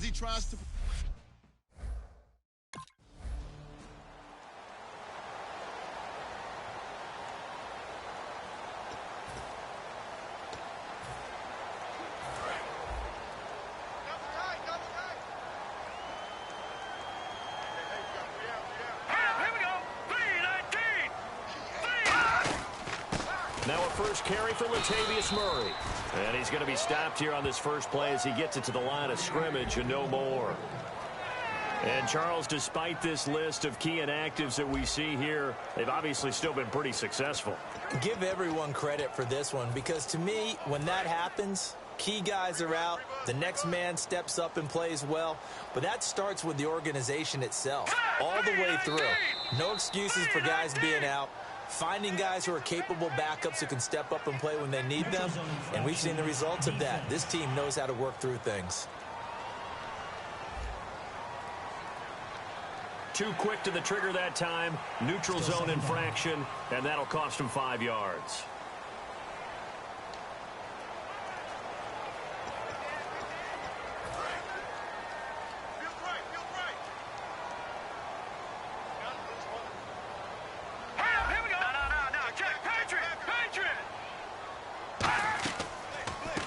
he tries to. Now a first carry for Latavius Murray. And he's going to be stopped here on this first play as he gets it to the line of scrimmage and no more. And, Charles, despite this list of key inactives that we see here, they've obviously still been pretty successful. Give everyone credit for this one because, to me, when that happens, key guys are out, the next man steps up and plays well, but that starts with the organization itself, all the way through. No excuses for guys being out. Finding guys who are capable backups who can step up and play when they need them, and we've seen the results of that. This team knows how to work through things. Too quick to the trigger that time. Neutral zone infraction, and that'll cost him 5 yards.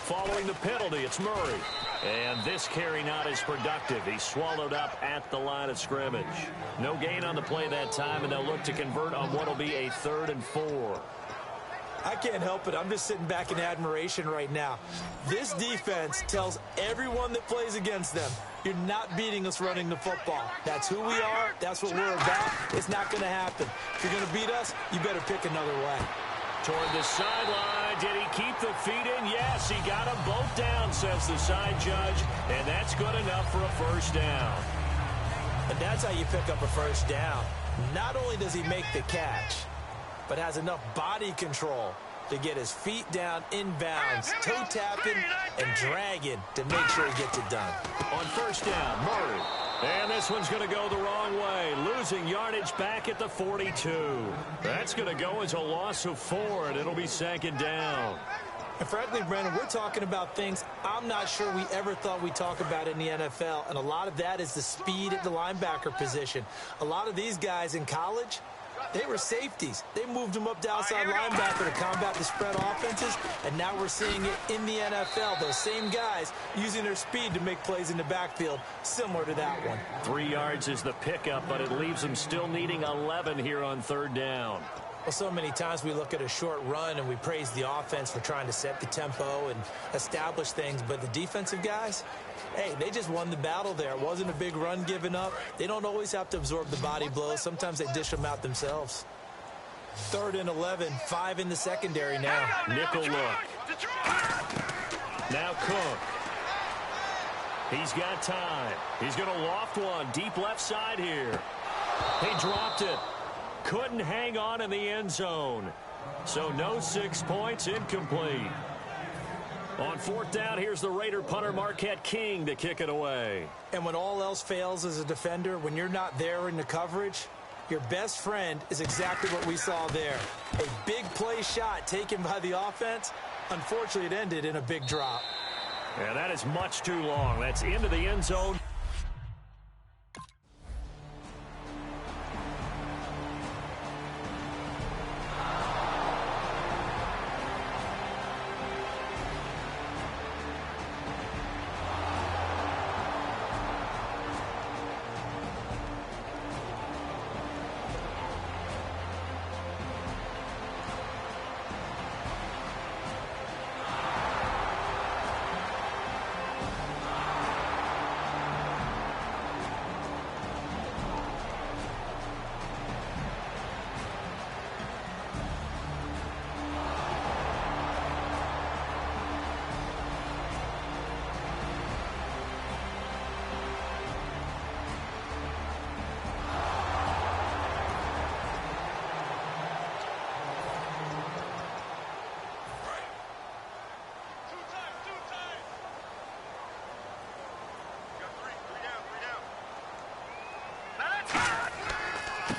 Following the penalty, it's Murray. And this carry not as productive. He's swallowed up at the line of scrimmage. No gain on the play that time, and they'll look to convert on what will be a 3rd and 4. I can't help it. I'm just sitting back in admiration right now. This defense tells everyone that plays against them, you're not beating us running the football. That's who we are. That's what we're about. It's not going to happen. If you're going to beat us, you better pick another way. Toward the sideline, did he keep the feet in? Yes, he got them both down, says the side judge, and that's good enough for a first down. And that's how you pick up a first down. Not only does he make the catch, but has enough body control to get his feet down inbounds, toe tapping and dragging to make sure he gets it done. On first down, Murray. And this one's going to go the wrong way, losing yardage back at the 42. That's going to go as a loss of 4, and it'll be 2nd down. And frankly, Brandon, we're talking about things I'm not sure we ever thought we'd talk about in the NFL, and a lot of that is the speed at the linebacker position. A lot of these guys in college, they were safeties. They moved them up to outside linebacker to combat the spread offenses, and now we're seeing it in the NFL. Those same guys using their speed to make plays in the backfield, similar to that one. 3 yards is the pickup, but it leaves them still needing 11 here on 3rd down. Well, so many times we look at a short run and we praise the offense for trying to set the tempo and establish things, but the defensive guys, hey, they just won the battle there. It wasn't a big run given up. They don't always have to absorb the body blows. Sometimes they dish them out themselves. 3rd and 11, 5 in the secondary now. Nickel look. Now Cook. He's got time. He's going to loft one deep left side here. He dropped it. Couldn't hang on in the end zone. So no 6 points, incomplete. On 4th down, here's the Raider punter Marquette King to kick it away. And when all else fails as a defender, when you're not there in the coverage, your best friend is exactly what we saw there. A big play shot taken by the offense. Unfortunately, it ended in a big drop. Yeah, that is much too long. That's into the end zone.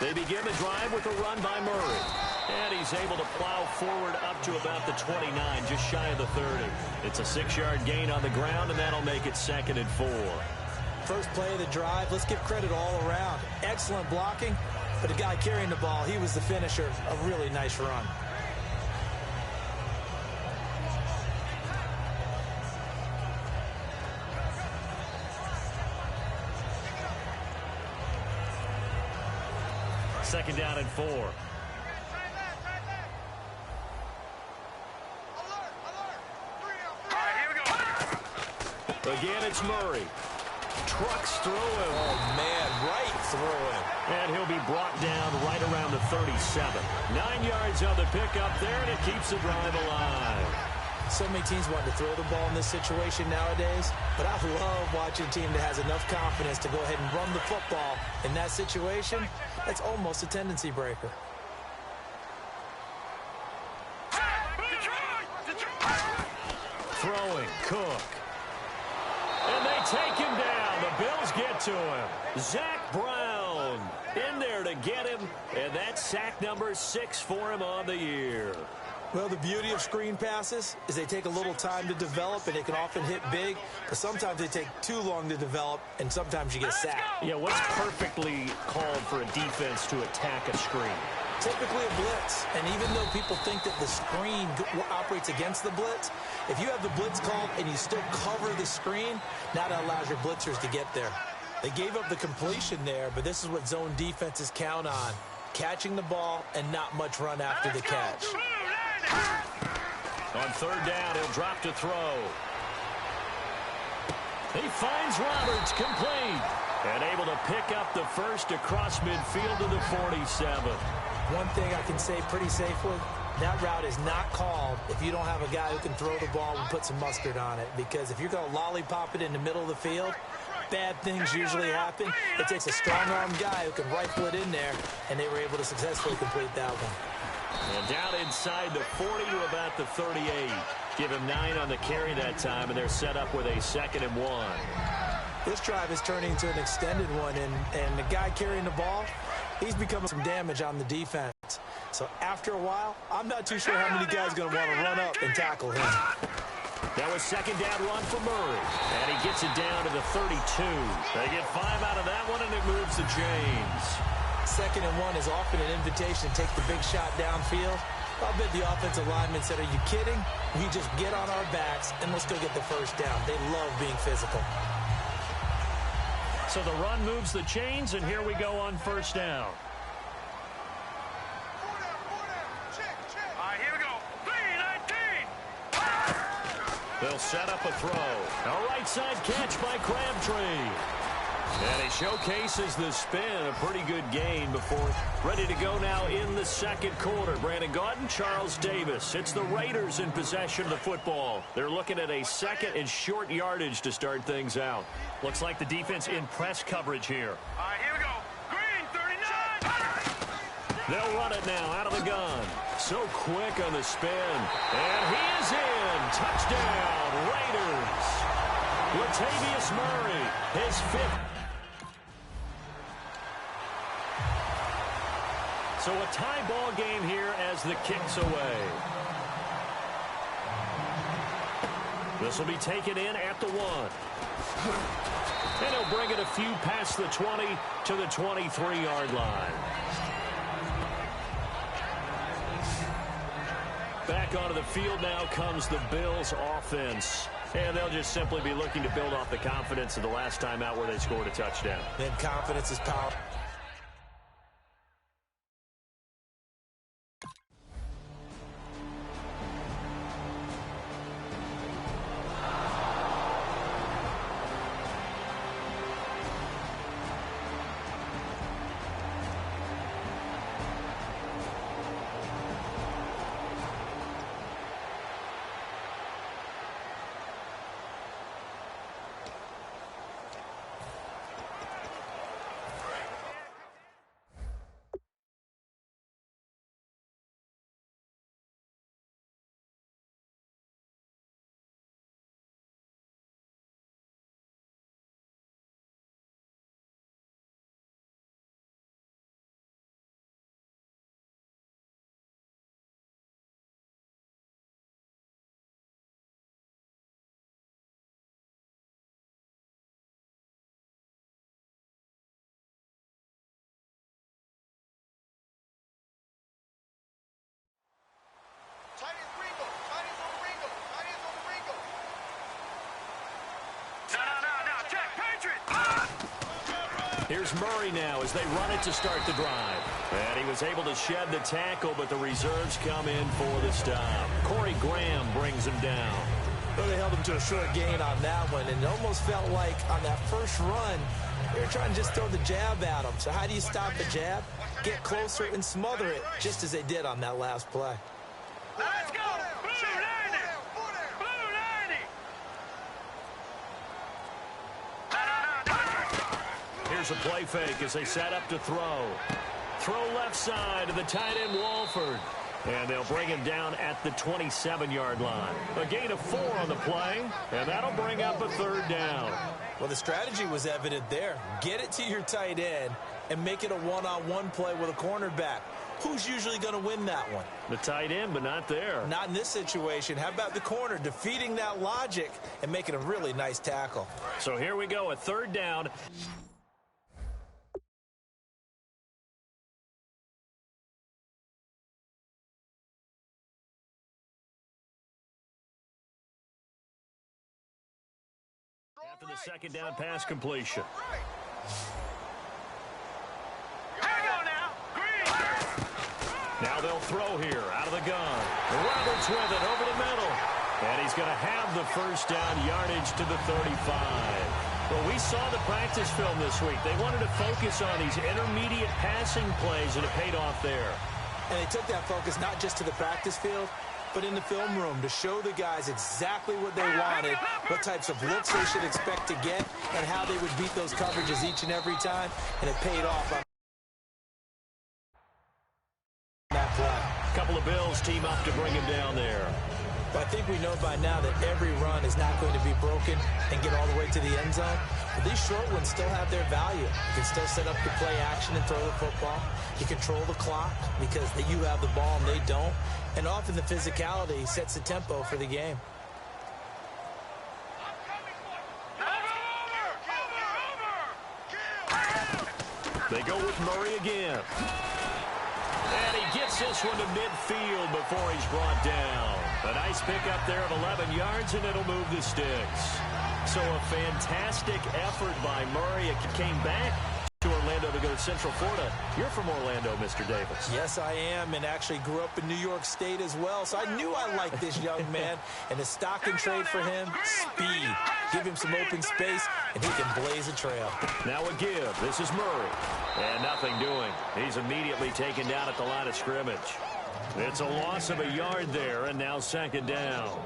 They begin the drive with a run by Murray. And he's able to plow forward up to about the 29, just shy of the 30. It's a 6-yard gain on the ground, and that'll make it 2nd and 4. First play of the drive, let's give credit all around. Excellent blocking, but the guy carrying the ball, he was the finisher. A really nice run. Second down and 4. Again, it's Murray. Trucks through him. Oh, man, right through him. And he'll be brought down right around the 37. 9 yards on the pickup there, and it keeps the drive alive. So many teams want to throw the ball in this situation nowadays, but I love watching a team that has enough confidence to go ahead and run the football. In that situation, that's almost a tendency breaker. Throwing, Cook. And they take him down. The Bills get to him. Zach Brown in there to get him, and that's sack number 6 for him on the year. Well, the beauty of screen passes is they take a little time to develop, and they can often hit big, but sometimes they take too long to develop, and sometimes you get sacked. Yeah, what's perfectly called for a defense to attack a screen? Typically a blitz, and even though people think that the screen operates against the blitz, if you have the blitz called and you still cover the screen, now that allows your blitzers to get there. They gave up the completion there, but this is what zone defenses count on, catching the ball and not much run after the catch. On third down, he'll drop to throw. He finds Roberts complete and able to pick up the first across midfield to the 47. One thing I can say pretty safely, that route is not called if you don't have a guy who can throw the ball and put some mustard on it. Because if you're going to lollipop it in the middle of the field, bad things usually happen. It takes a strong-armed guy who can rifle it in there, and they were able to successfully complete that one. And down inside the 40 to about the 38. Give him 9 on the carry that time, and they're set up with a 2nd and 1. This drive is turning into an extended one, and the guy carrying the ball, he's becoming some damage on the defense. So after a while, I'm not too sure how many guys are going to want to run up and tackle him. That was second down run for Murray, and he gets it down to the 32. They get 5 out of that one, and it moves to James. 2nd and 1 is often an invitation to take the big shot downfield. I'll bet the offensive linemen said, are you kidding? We just get on our backs, and let's go get the first down. They love being physical. So the run moves the chains, and here we go on first down. Here we go. 3-19. They'll set up a throw. A right side catch by Crabtree. And he showcases the spin, a pretty good gain before ready to go now in the second quarter. Brandon Gaudin, Charles Davis. It's the Raiders in possession of the football. They're looking at a 2nd and short yardage to start things out. Looks like the defense in press coverage here. Here we go. Green, 39. They'll run it now out of the gun. So quick on the spin. And he is in. Touchdown, Raiders. Latavius Murray, his 5th. So a tie ball game here as the kick's away. This will be taken in at the 1. And he'll bring it a few past the 20 to the 23-yard line. Back onto the field now comes the Bills offense. And they'll just simply be looking to build off the confidence of the last time out where they scored a touchdown. Then confidence is power. Here's Murray now as they run it to start the drive. And he was able to shed the tackle, but the reserves come in for the stop. Corey Graham brings him down. Well, they held him to a short gain on that one, and it almost felt like on that first run, they were trying to just throw the jab at him. So how do you stop the jab? Get closer and smother it, just as they did on that last play. Let's go! Blue 90! Blue 90! Here's a play fake as they set up to throw. Throw left side to the tight end Walford. And they'll bring him down at the 27-yard line. A gain of 4 on the play, and that'll bring up a third down. Well, the strategy was evident there. Get it to your tight end and make it a one-on-one play with a cornerback. Who's usually going to win that one? The tight end, but not there. Not in this situation. How about the corner defeating that logic and making a really nice tackle? So here we go, a third down. After the second down pass completion. Now they'll throw here out of the gun. Roberts with it over the middle. And he's going to have the first down yardage to the 35. Well, we saw the practice film this week. They wanted to focus on these intermediate passing plays, and it paid off there. And they took that focus not just to the practice field, but in the film room to show the guys exactly what they wanted, what types of looks they should expect to get, and how they would beat those coverages each and every time, and it paid off on that play. A couple of Bills team up to bring him down there. But I think we know by now that every run is not going to be broken and get all the way to the end zone. But these short ones still have their value. You can still set up the play action and throw the football. You control the clock because you have the ball and they don't. And often the physicality sets the tempo for the game. They go with Murray again. And he gets this one to midfield before he's brought down. A nice pickup there of 11 yards, and it'll move the sticks. So a fantastic effort by Murray. It came back to Orlando to go to Central Florida. You're from Orlando, Mr. Davis. Yes, I am, and actually grew up in New York State as well, so I knew I liked this young man. And the stock and trade for him, speed. Give him some open space, and he can blaze a trail. Now a give. This is Murray. And nothing doing. He's immediately taken down at the line of scrimmage. It's a loss of a yard there, and now second down.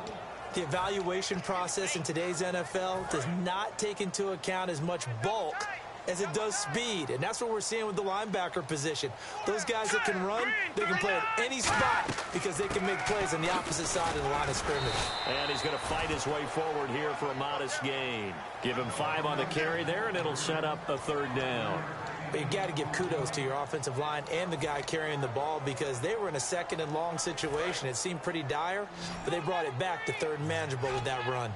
The evaluation process in today's NFL does not take into account as much bulk as it does speed, and that's what we're seeing with the linebacker position. Those guys that can run, they can play at any spot because they can make plays on the opposite side of the line of scrimmage. And he's going to fight his way forward here for a modest gain. Give him 5 on the carry there, and it'll set up a third down. But you got to give kudos to your offensive line and the guy carrying the ball because they were in a second and long situation. It seemed pretty dire, but they brought it back to third and manageable with that run.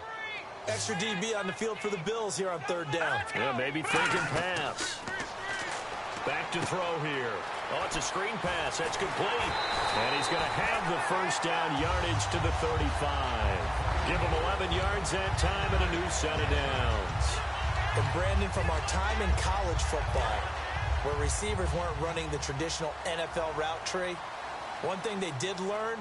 Extra DB on the field for the Bills here on third down. Yeah, maybe thinking pass. Back to throw here. Oh, it's a screen pass. That's complete. And he's going to have the first down yardage to the 35. Give him 11 yards that time and a new set of downs. And Brandon, from our time in college football, where receivers weren't running the traditional NFL route tree, one thing they did learn,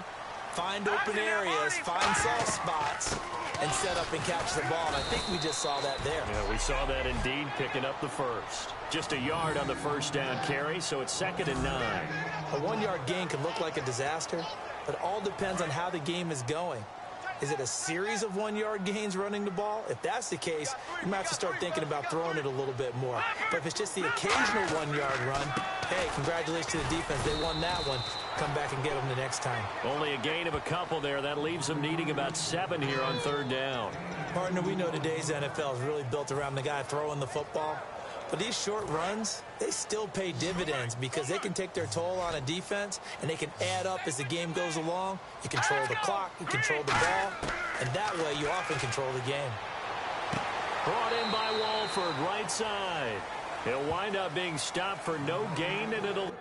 find open areas, find soft spots, and set up and catch the ball. And I think we just saw that there. Yeah, we saw that indeed, picking up the first. Just a yard on the first down carry, so it's 2nd and 9. A 1-yard gain can look like a disaster, but it all depends on how the game is going. Is it a series of 1-yard gains running the ball? If that's the case, you might have to start thinking about throwing it a little bit more. But if it's just the occasional 1-yard run, hey, congratulations to the defense. They won that one. Come back and get them the next time. Only a gain of a couple there. That leaves them needing about 7 here on third down. Partner, we know today's NFL is really built around the guy throwing the football. But these short runs, they still pay dividends because they can take their toll on a defense and they can add up as the game goes along. You control the clock, you control the ball, and that way you often control the game. Brought in by Walford, right side. He'll wind up being stopped for no gain, and it'll...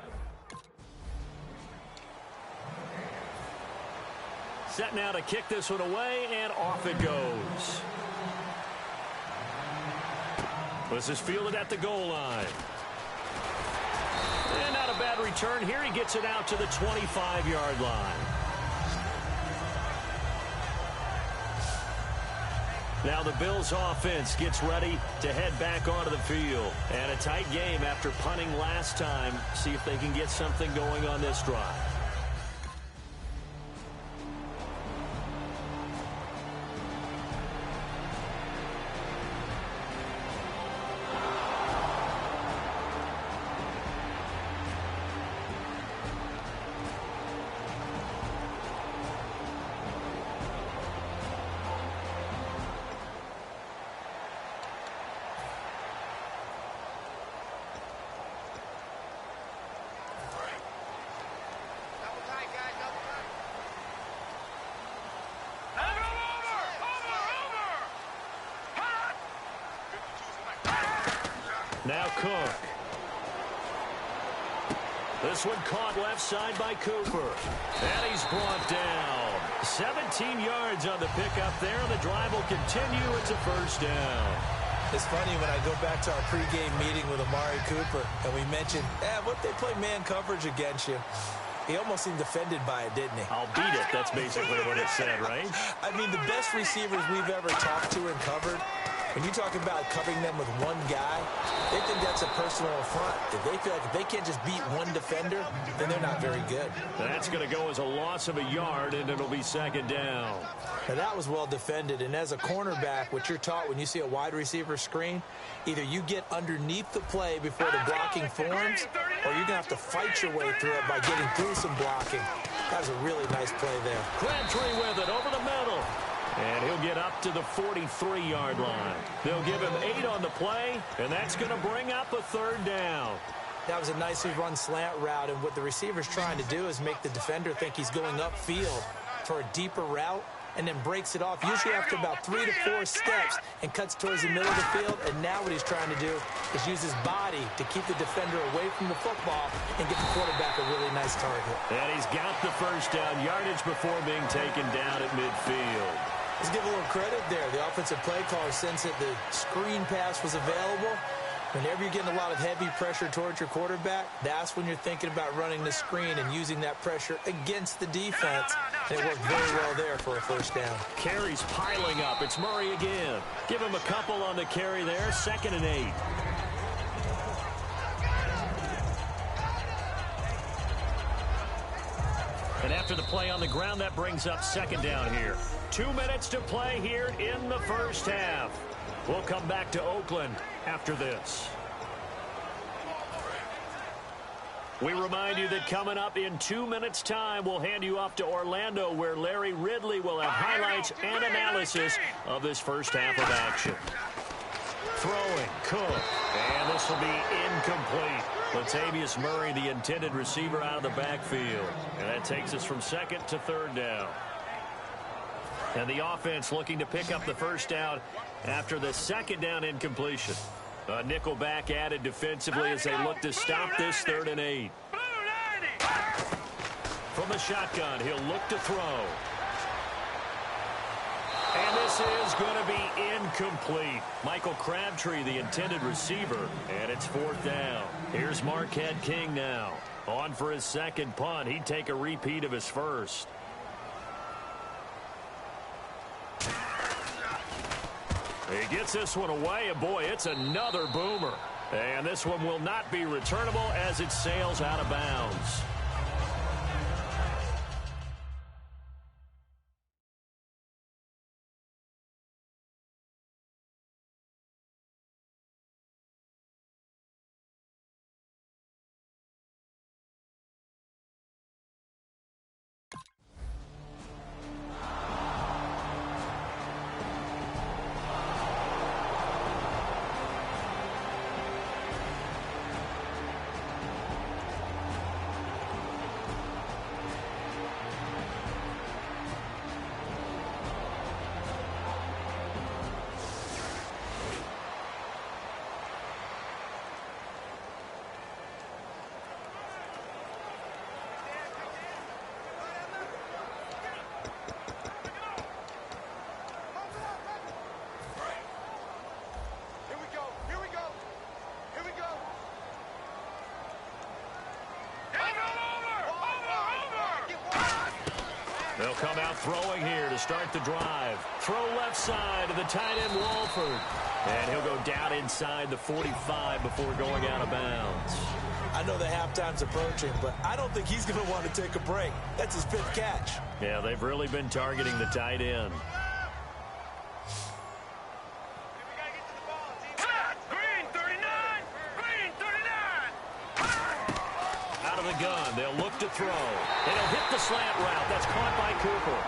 Set now to kick this one away, and off it goes. This is fielded at the goal line. And not a bad return here. He gets it out to the 25-yard line. Now the Bills offense gets ready to head back onto the field. And a tight game after punting last time. See if they can get something going on this drive. Now Cook. This one caught left side by Cooper. And he's brought down. 17 yards on the pickup there. The drive will continue. It's a first down. It's funny when I go back to our pregame meeting with Amari Cooper, and we mentioned, what if they play man coverage against you? He almost seemed offended by it, didn't he? I'll beat it. That's basically what it said, right? I mean, the best receivers we've ever talked to and covered, when you talk about covering them with one guy, they think that's a personal affront. If they feel like if they can't just beat one defender, then they're not very good. That's going to go as a loss of a yard, and it'll be second down. Now, that was well defended. And as a cornerback, what you're taught when you see a wide receiver screen, either you get underneath the play before the blocking forms, or you're going to have to fight your way through it by getting through some blocking. That was a really nice play there. Crabtree with it over the middle. And he'll get up to the 43-yard line. They'll give him 8 on the play, and that's going to bring up a third down. That was a nicely run slant route, and what the receiver's trying to do is make the defender think he's going upfield for a deeper route, and then breaks it off, usually after about 3 to 4 steps, and cuts towards the middle of the field. And now what he's trying to do is use his body to keep the defender away from the football and get the quarterback a really nice target. And he's got the first down yardage before being taken down at midfield. Let's give a little credit there. The offensive play caller sensed that the screen pass was available. Whenever you're getting a lot of heavy pressure towards your quarterback, that's when you're thinking about running the screen and using that pressure against the defense. And it worked very well there for a first down. Carries piling up. It's Murray again. Give him a couple on the carry there. 2nd and 8. And after the play on the ground, that brings up second down here. 2 minutes to play here in the first half. We'll come back to Oakland after this. We remind you that coming up in 2 minutes' time, we'll hand you off to Orlando, where Larry Ridley will have highlights and analysis of this first half of action. Throwing, Cook, and this will be incomplete. Latavius Murray, the intended receiver, out of the backfield. And that takes us from 2nd to 3rd down. And the offense looking to pick up the first down after the 2nd down incompletion. A nickel back added defensively as they look to stop this 3rd and 8. From the shotgun, he'll look to throw. And this is going to be incomplete. Michael Crabtree, the intended receiver, and it's 4th down. Here's Marquette King now. On for his second punt. He'd take a repeat of his first. He gets this one away, and boy, it's another boomer. And this one will not be returnable as it sails out of bounds. come out throwing here to start the drive. Throw left side to the tight end, Walford. And he'll go down inside the 45 before going out of bounds. I know the halftime's approaching, but I don't think he's going to want to take a break. That's his 5th catch. Yeah, they've really been targeting the tight end. Green 39! Green 39! Out of the gun, they'll look to throw. And he'll hit the slant route. That's caught by Cooper.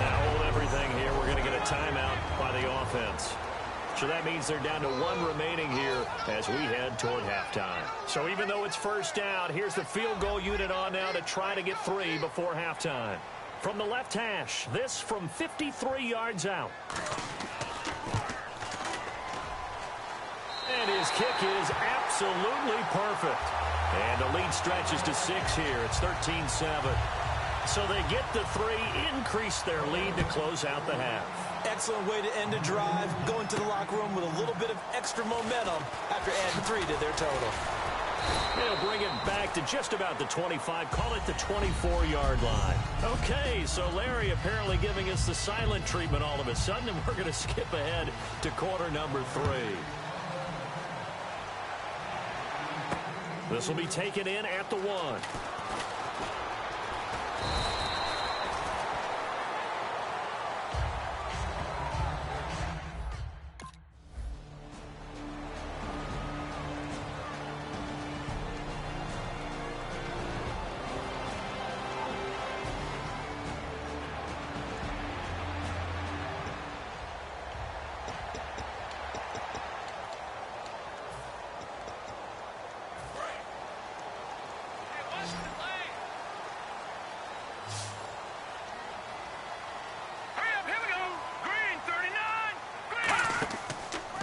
Now hold everything here. We're going to get a timeout by the offense. So that means they're down to 1 remaining here as we head toward halftime. So even though it's first down, here's the field goal unit on now to try to get 3 before halftime. From the left hash, this from 53 yards out. And his kick is absolutely perfect. And the lead stretches to 6 here. It's 13-7. So they get the 3, increase their lead to close out the half. Excellent way to end a drive, go into the locker room with a little bit of extra momentum after adding 3 to their total. They'll bring it back to just about the 25, call it the 24-yard line. Okay, so Larry apparently giving us the silent treatment all of a sudden, and we're going to skip ahead to quarter number 3. This will be taken in at the 1.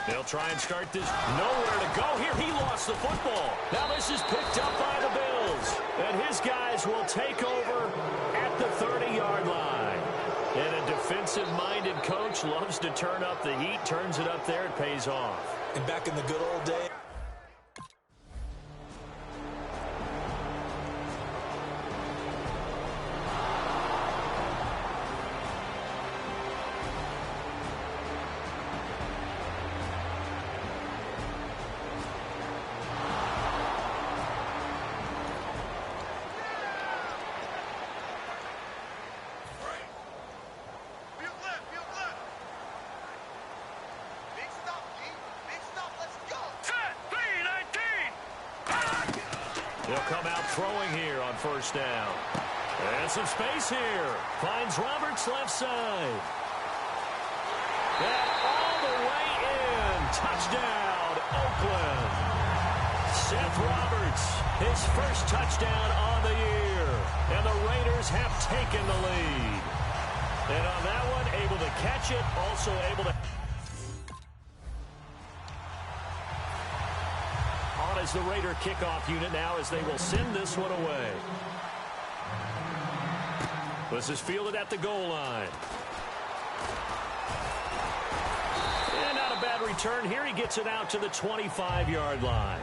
They'll try and start this. Nowhere to go here. He lost the football. Now this is picked up by the Bills. And his guys will take over at the 30-yard line. And a defensive-minded coach loves to turn up the heat, turns it up there, it pays off. And back in the good old days. He'll come out throwing here on first down. And some space here. Finds Roberts left side. And all the way in. Touchdown, Oakland. Seth Roberts, his first touchdown on the year. And the Raiders have taken the lead. And on that one, able to catch it, also able to... As the Raider kickoff unit now as they will send this one away. This is fielded at the goal line. And not a bad return here. He gets it out to the 25-yard line.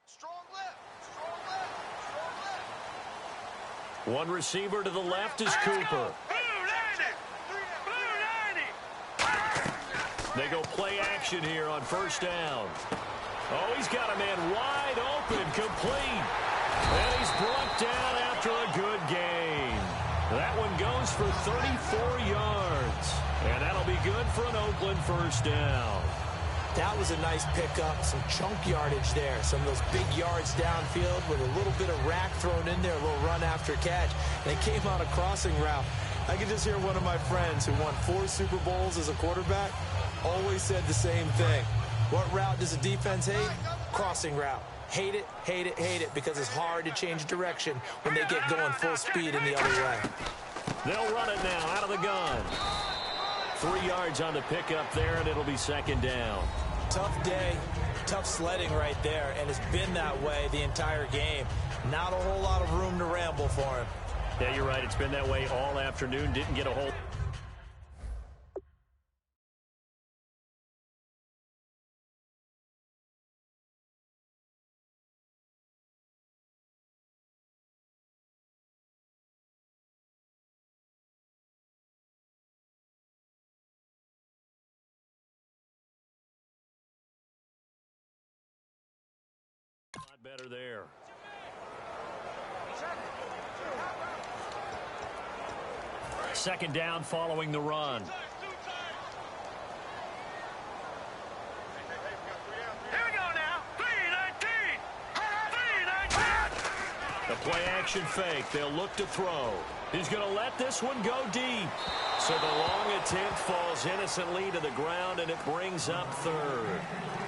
Strong left. Strong left. Strong left. One receiver to the left is Cooper. They go play action here on first down. Oh, he's got a man wide open, complete. And he's brought down after a good gain. That one goes for 34 yards. And that'll be good for an Oakland first down. That was a nice pickup, some chunk yardage there. Some of those big yards downfield with a little bit of rack thrown in there, a little run after catch. And it came on a crossing route. I could just hear one of my friends who won 4 Super Bowls as a quarterback always said the same thing. What route does a defense hate? Crossing route. Hate it, hate it, hate it, because it's hard to change direction when they get going full speed in the other way. They'll run it now out of the gun. 3 yards on the pickup there, and it'll be second down. Tough day, tough sledding right there, and it's been that way the entire game. Not a whole lot of room to ramble for him. Yeah, you're right. It's been that way all afternoon. Didn't get a whole... better there. Second down following the run. Here we go now. 3-19. 3-19. The play action fake. They'll look to throw. He's going to let this one go deep. So the long attempt falls innocently to the ground, and it brings up third.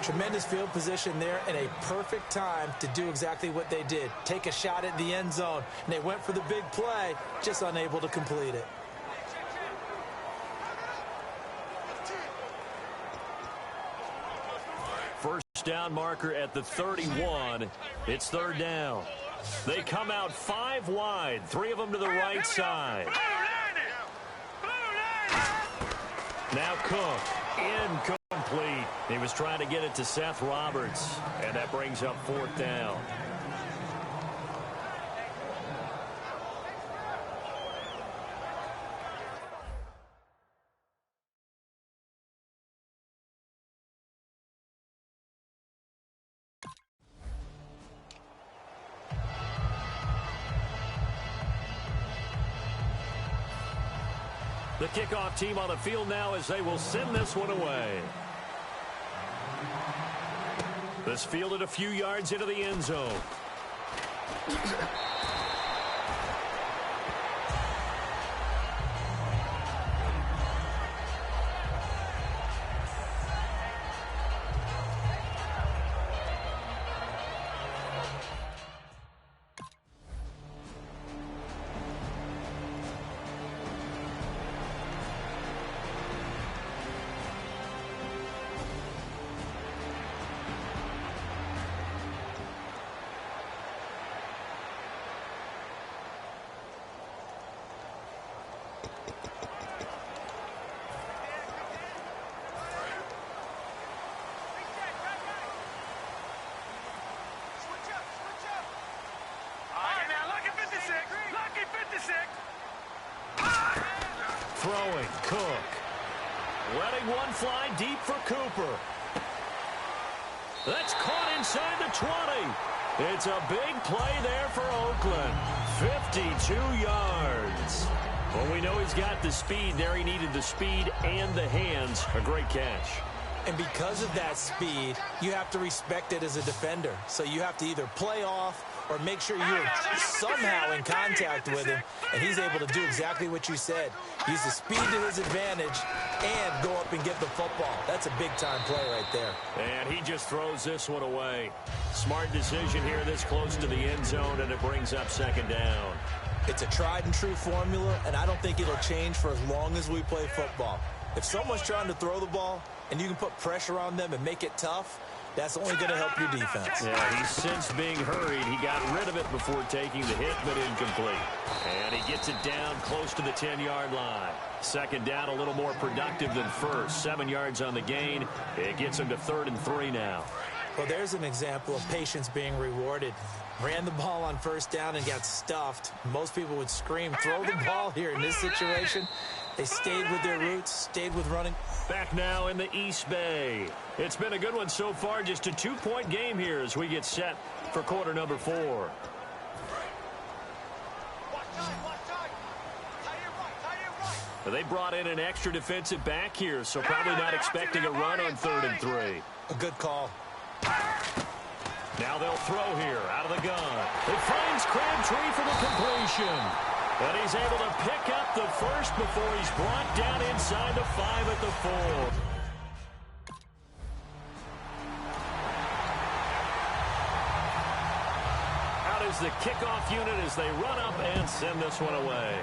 Tremendous field position there and a perfect time to do exactly what they did. Take a shot at the end zone. And they went for the big play, just unable to complete it. First down marker at the 31. It's third down. They come out 5 wide, 3 of them to the right side. Now Cook, incomplete. He was trying to get it to Seth Roberts, and that brings up 4th down. The kickoff team on the field now as they will send this one away. This fielded a few yards into the end zone. Throwing, Cook. Letting one fly deep for Cooper. That's caught inside the 20. It's a big play there for Oakland. 52 yards. Well, we know he's got the speed there. He needed the speed and the hands. A great catch. And because of that speed, you have to respect it as a defender. So you have to either play off or make sure you're somehow in contact with him, and he's able to do exactly what you said. Use the speed to his advantage and go up and get the football. That's a big-time play right there. And he just throws this one away. Smart decision here this close to the end zone, and it brings up second down. It's a tried-and-true formula, and I don't think it'll change for as long as we play football. If someone's trying to throw the ball and you can put pressure on them and make it tough, that's only going to help your defense. Yeah, he's since being hurried. He got rid of it before taking the hit, but incomplete. And he gets it down close to the 10-yard line. Second down, a little more productive than first. 7 yards on the gain. It gets him to 3rd and 3 now. Well, there's an example of patience being rewarded. Ran the ball on first down and got stuffed. Most people would scream, throw the ball here. In this situation, they stayed with their roots, stayed with running. Back now in the East Bay. It's been a good one so far. Just a 2-point game here as we get set for quarter number 4. They brought in an extra defensive back here, so probably not expecting a run on 3rd and 3. A good call. Now they'll throw here out of the gun. It finds Crabtree for the completion. And he's able to pick up the first before he's brought down inside the 5 at the 4. Out is the kickoff unit as they run up and send this one away.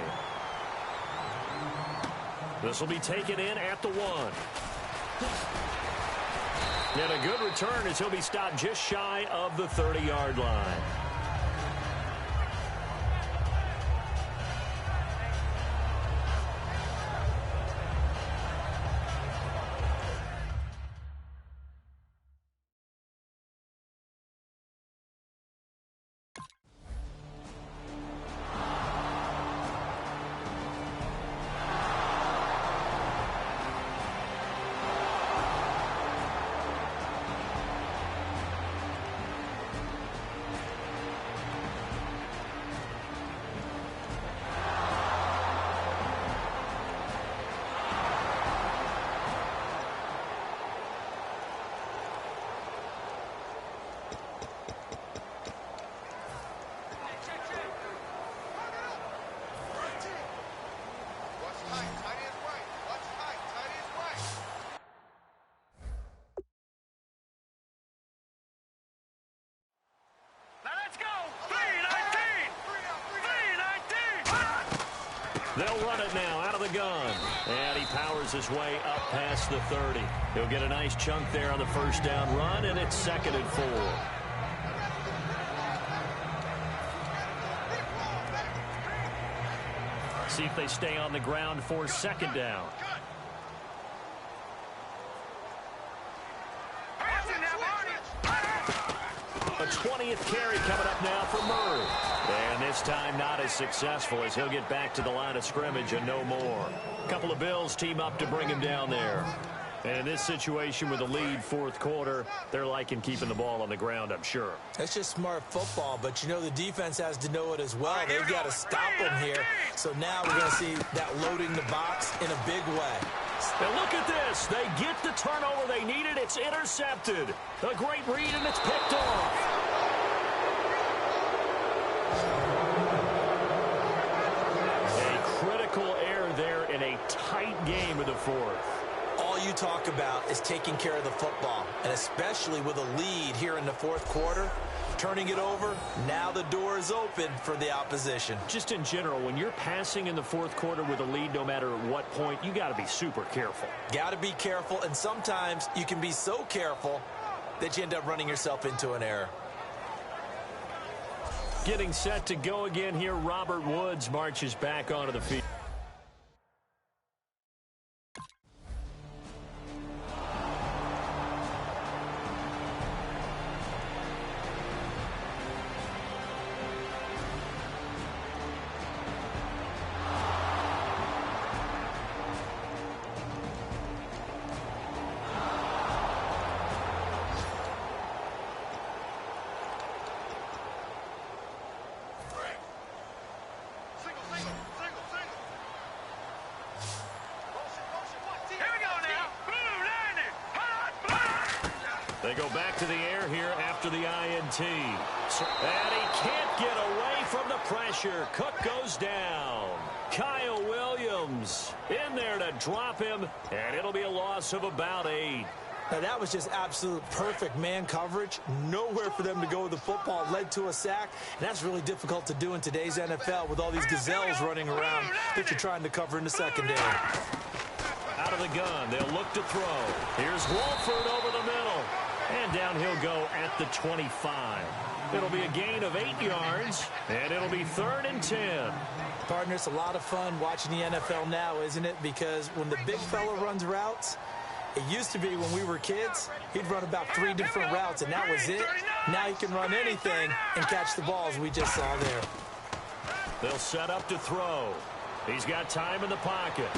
This will be taken in at the 1. And a good return as he'll be stopped just shy of the 30-yard line. They'll run it now out of the gun. And he powers his way up past the 30. He'll get a nice chunk there on the first down run, and it's 2nd and 4. See if they stay on the ground for 2nd down. A 20th carry coming up now for Murray. And this time not as successful as he'll get back to the line of scrimmage and no more. A couple of Bills team up to bring him down there. And in this situation with a lead 4th quarter, they're liking keeping the ball on the ground, I'm sure. It's just smart football, but you know the defense has to know it as well. They've got to stop them here. So now we're going to see that loading the box in a big way. And look at this. They get the turnover they needed. It's intercepted. A great read, and it's picked off. A critical error there in a tight game of the 4th. All you talk about is taking care of the football, and especially with a lead here in the 4th quarter, turning it over, now the door is open for the opposition. Just in general, when you're passing in the 4th quarter with a lead, no matter at what point, you got to be super careful. Got to be careful, and sometimes you can be so careful that you end up running yourself into an error. Getting set to go again here, Robert Woods marches back onto the field. They go back to the air here after the INT. And he can't get away from the pressure. Cook goes down. Kyle Williams in there to drop him, and it'll be a loss of about 8. Now, that was just absolute perfect man coverage. Nowhere for them to go with the football. Led to a sack, and that's really difficult to do in today's NFL with all these gazelles running around that you're trying to cover in the secondary. Out of the gun, they'll look to throw. Here's Wolford over the middle. And down he'll go at the 25. It'll be a gain of 8 yards, and it'll be 3rd and 10. Partner, it's a lot of fun watching the NFL now, isn't it? Because when the big fella runs routes, It used to be when we were kids, he'd run about 3 different routes, and that was it. Now he can run anything and catch the balls we just saw there. They'll set up to throw. He's got time in the pocket.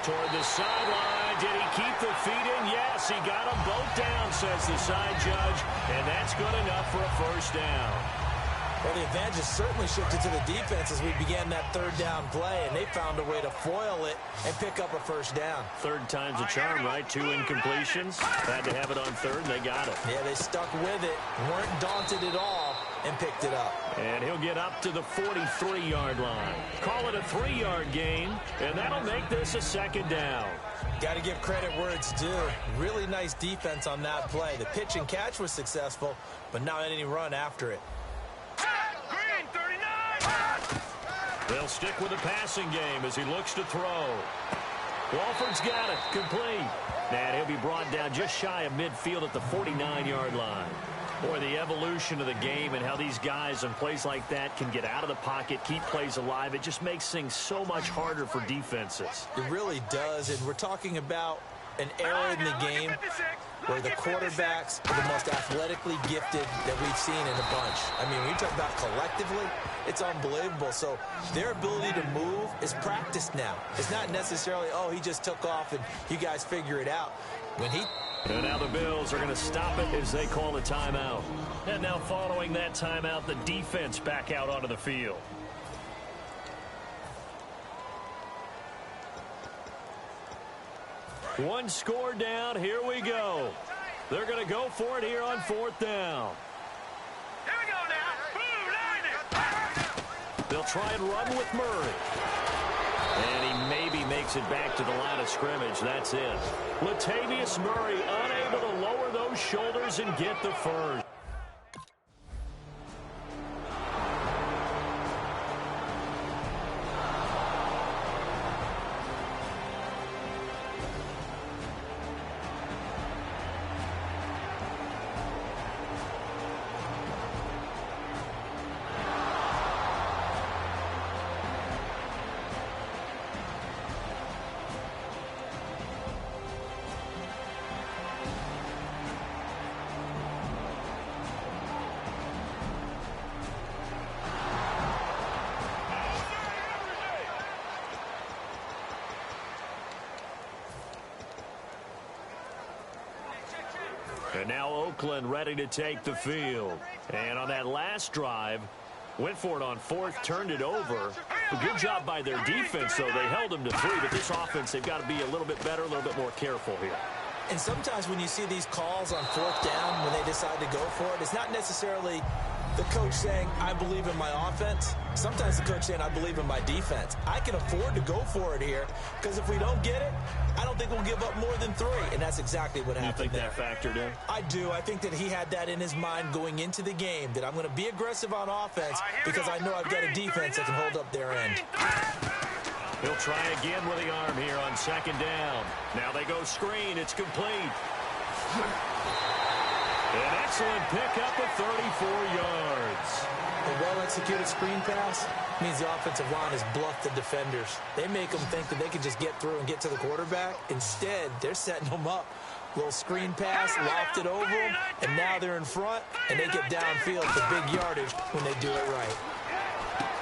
Toward the sideline. Did he keep the feet in? Yes, he got them both down, says the side judge, and that's good enough for a first down. Well, the advantage has certainly shifted to the defense as we began that third down play, and they found a way to foil it and pick up a first down. Third time's a charm, right? 2 incompletions. Had to have it on third, and they got it. Yeah, they stuck with it, weren't daunted at all, and picked it up. And he'll get up to the 43-yard line. Call it a 3-yard gain, and that'll make this a second down. Got to give credit where it's due. Really nice defense on that play. The pitch and catch was successful, but not any run after it. Green, 39! They'll stick with the passing game as he looks to throw. Walford's got it. Complete. And he'll be brought down just shy of midfield at the 49-yard line. Boy, the evolution of the game and how these guys in plays like that can get out of the pocket, keep plays alive, it just makes things so much harder for defenses. It really does, and we're talking about an era in the game where the quarterbacks are the most athletically gifted that we've seen in a bunch. I mean, when you talk about collectively, it's unbelievable. So their ability to move is practiced now. It's not necessarily, oh, he just took off and you guys figure it out. And now the Bills are going to stop it as they call a timeout. And now following that timeout, the defense back out onto the field. One score down. Here we go. They're going to go for it here on 4th down. Here we go now. Boom, line it. They'll try and run with Murray. And he maybe makes it back to the line of scrimmage. That's it. Latavius Murray unable to lower those shoulders and get the first. And now Oakland ready to take the field. And on that last drive, went for it on 4th, turned it over. A good job by their defense, though. They held them to 3, but this offense, they've got to be a little bit better, a little bit more careful here. And sometimes when you see these calls on 4th down, when they decide to go for it, it's not necessarily the coach saying, I believe in my offense. Sometimes the coach saying, I believe in my defense. I can afford to go for it here because if we don't get it, I don't think we'll give up more than 3. And that's exactly what happened there. You think that factored in? I do. I think that he had that in his mind going into the game, that I'm going to be aggressive on offense because I know I've got a defense that can hold up their end. He'll try again with the arm here on 2nd down. Now they go screen. It's complete. An excellent pickup of 34 yards. A well-executed screen pass means the offensive line has bluffed the defenders. They make them think that they can just get through and get to the quarterback. Instead, they're setting them up. Little screen pass, lofted over them, and now they're in front, and they get downfield for big yardage when they do it right.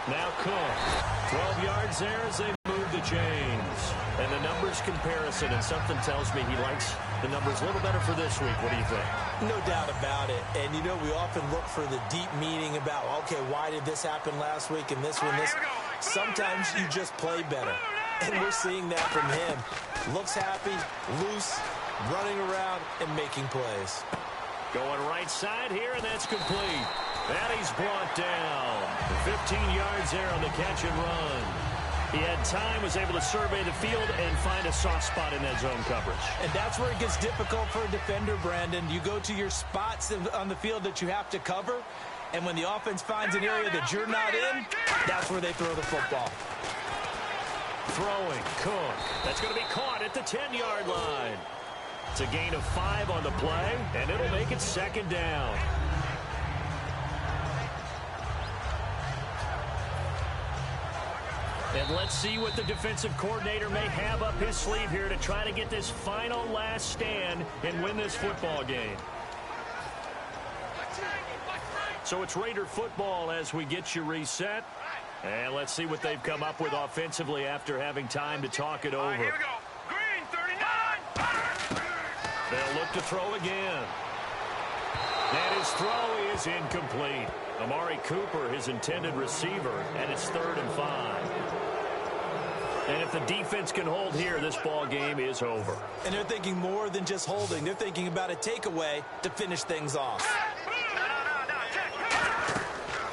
Now Cook, 12 yards there as they move the chains. And the numbers comparison, and something tells me he likes the numbers a little better for this week. What do you think? No doubt about it. And, you know, we often look for the deep meaning about, okay, why did this happen last week and this one, this. Sometimes you just play better. And we're seeing that from him. Looks happy, loose, running around, and making plays. Going right side here, and that's complete. And he's brought down. 15 yards there on the catch and run. He had time, was able to survey the field and find a soft spot in that zone coverage. And that's where it gets difficult for a defender, Brandon. You go to your spots on the field that you have to cover, and when the offense finds an area that you're not in, that's where they throw the football. Throwing, Cook. That's going to be caught at the 10-yard line. It's a gain of 5 on the play, and it'll make it 2nd down. And let's see what the defensive coordinator may have up his sleeve here to try to get this final last stand and win this football game. So it's Raider football as we get you reset. And let's see what they've come up with offensively after having time to talk it over. All right, here we go. Green, 39. They'll look to throw again. And his throw is incomplete. Amari Cooper, his intended receiver, and it's 3rd and 5. And if the defense can hold here, this ball game is over. And they're thinking more than just holding. They're thinking about a takeaway to finish things off.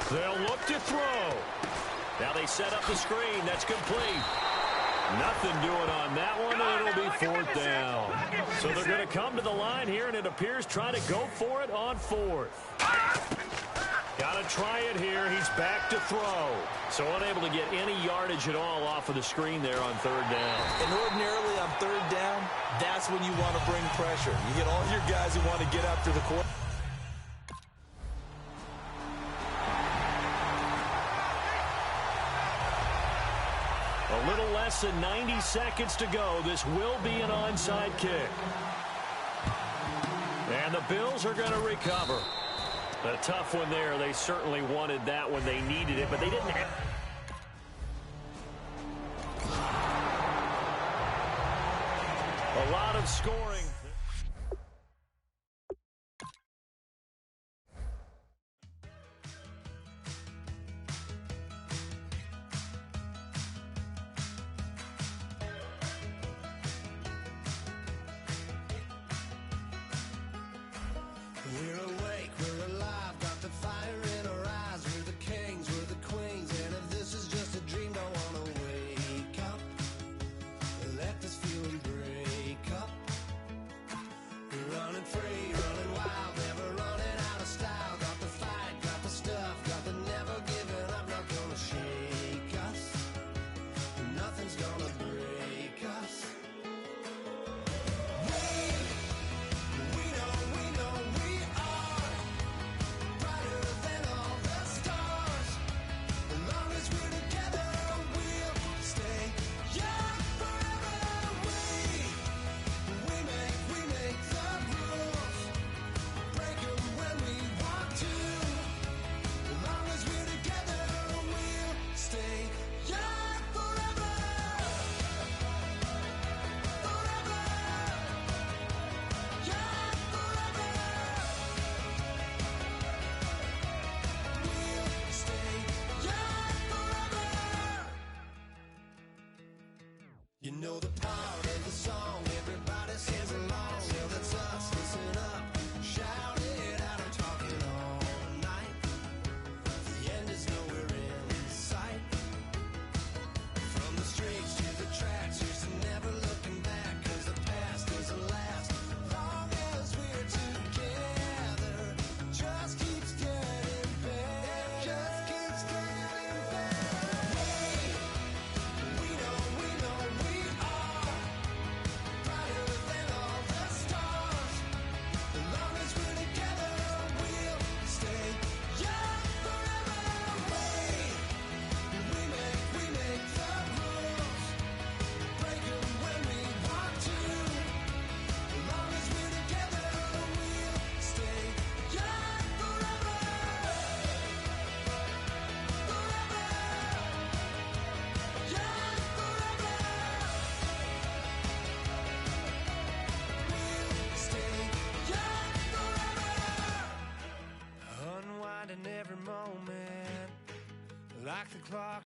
They'll look to throw. Now they set up the screen. That's complete. Nothing doing on that one, and it'll be 4th down. So they're going to come to the line here, and it appears trying to go for it on 4th. Got to try it here. He's back to throw. So unable to get any yardage at all off of the screen there on 3rd down. And ordinarily on 3rd down, that's when you want to bring pressure. You get all your guys who want to get after the quarterback. A little less than 90 seconds to go. This will be an onside kick. And the Bills are going to recover. A tough one there. They certainly wanted that when they needed it, but they didn't have... A lot of scoring. You know the part of the song, everybody sings along. Well, that's us, listen up, shout it out, I'm talking all night. The end is nowhere in sight. From the streets to the tracks, here's to never looking back, 'cause the past doesn't last. Long as we're together, just keeps getting better. Just keeps getting better. We know we are brighter than all the stars. As long as we're together, we'll stay young forever. We make the rules, break 'em when we want to. As long as we're together, we'll stay young forever. Forever. Young forever. We'll stay young forever. Unwinding every moment, like the clock